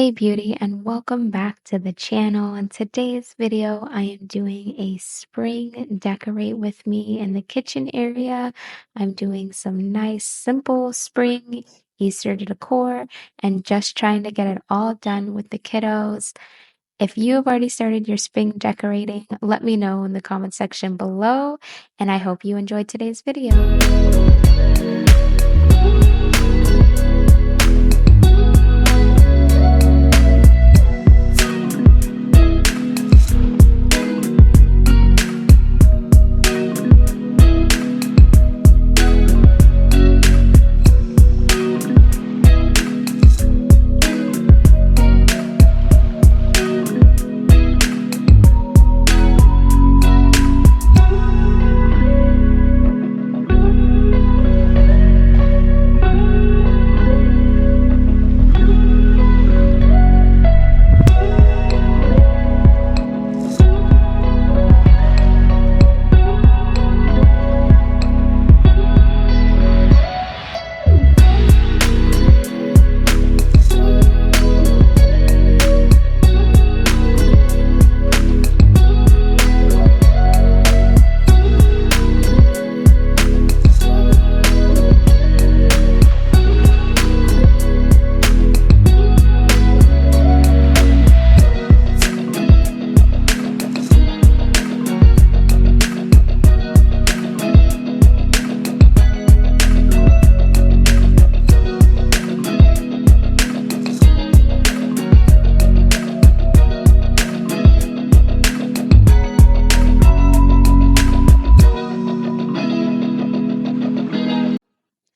Hey beauty, and welcome back to the channel. In today's video, I am doing a spring decorate with me in the kitchen area. I'm doing some nice, simple spring Easter decor and just trying to get it all done with the kiddos. If you have already started your spring decorating, let me know in the comment section below, and I hope you enjoyed today's video.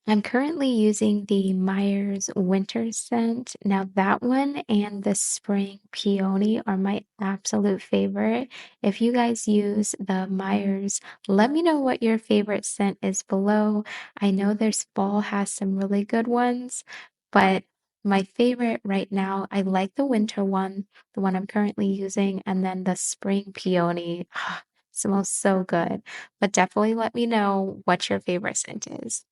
I'm currently using the Myers Winter Scent. Now that one and the Spring Peony are my absolute favorite. If you guys use the Myers, let me know what your favorite scent is below. I know there's fall has some really good ones, but my favorite right now, I like the winter one, the one I'm currently using, and then the Spring Peony. Smells so good. But definitely let me know what your favorite scent is.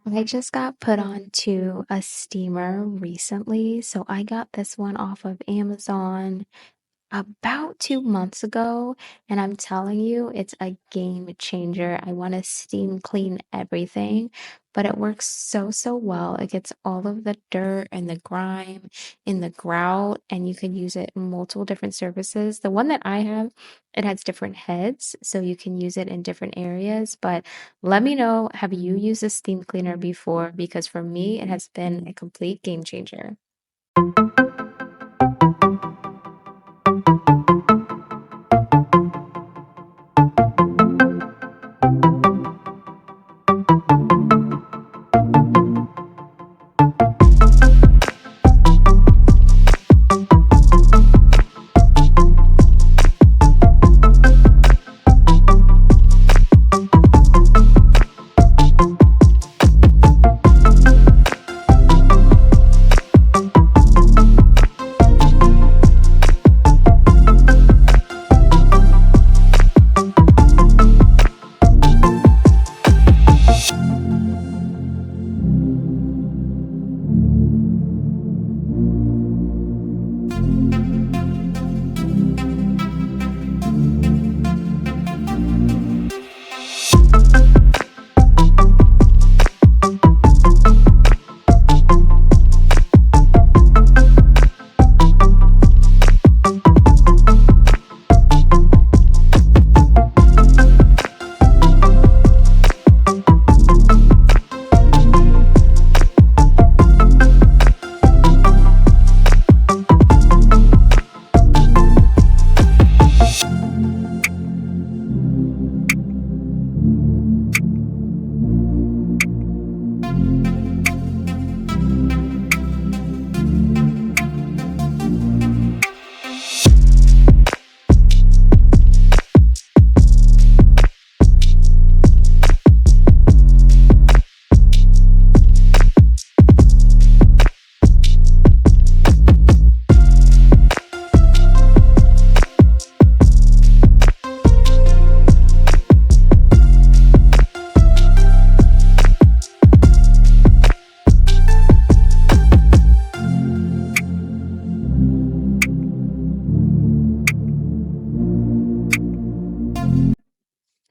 I just got put onto a steamer recently, so I got this one off of Amazon about 2 months ago, and I'm telling you, it's a game changer. I want to steam clean everything, but it works so, so well. It gets all of the dirt and the grime in the grout, and you can use it in multiple different surfaces. The one that I have, it has different heads, so you can use it in different areas. But let me know, have you used a steam cleaner before? Because for me, it has been a complete game changer.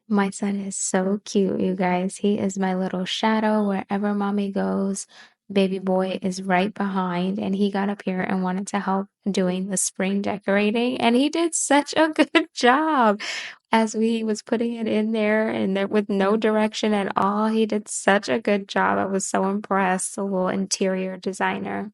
My son is so cute, you guys. He is my little shadow wherever mommy goes. Baby boy is right behind, and he got up here and wanted to help doing the spring decorating, and he did such a good job as we was putting it in there and there with no direction at all. He did such a good job. I was so impressed, the little interior designer.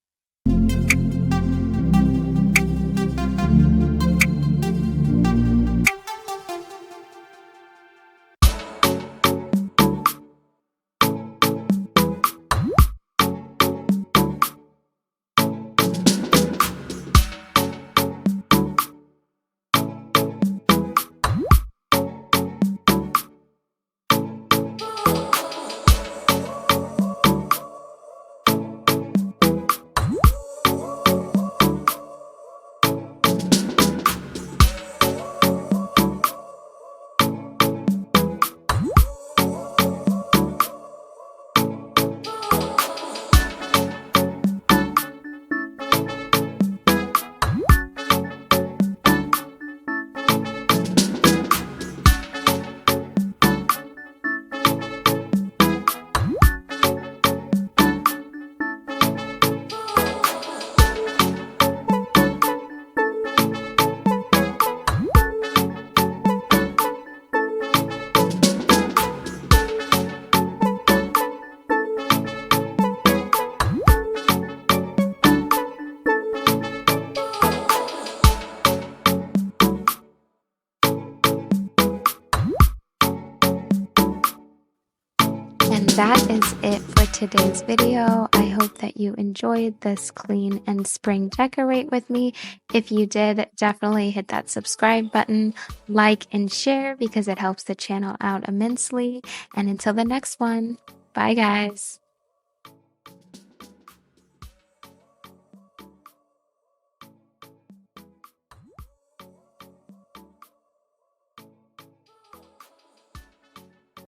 And that is it for today's video. I hope that you enjoyed this clean and spring decorate with me. If you did, definitely hit that subscribe button, like and share because it helps the channel out immensely. And until the next one, bye guys.